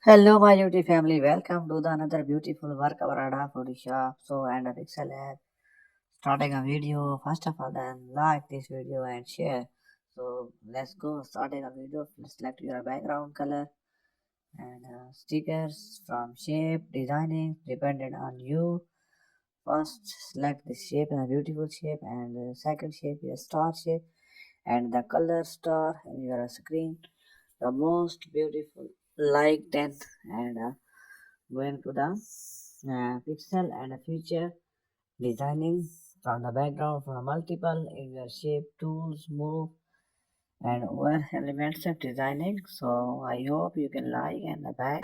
Hello, my YouTube family. Welcome to the another beautiful work of Radha Photoshop. So, and a pixel app. Starting a video. First of all, then like this video and share. So, let's go. Starting a video. Select your background color and stickers from shape designing dependent on you. First, select the shape and a beautiful shape, and the second shape is star shape, and the color star in your screen. The most beautiful like that and going to the pixel and future designing from the background from the multiple in your shape tools move and over elements of designing. So I hope you can like and the back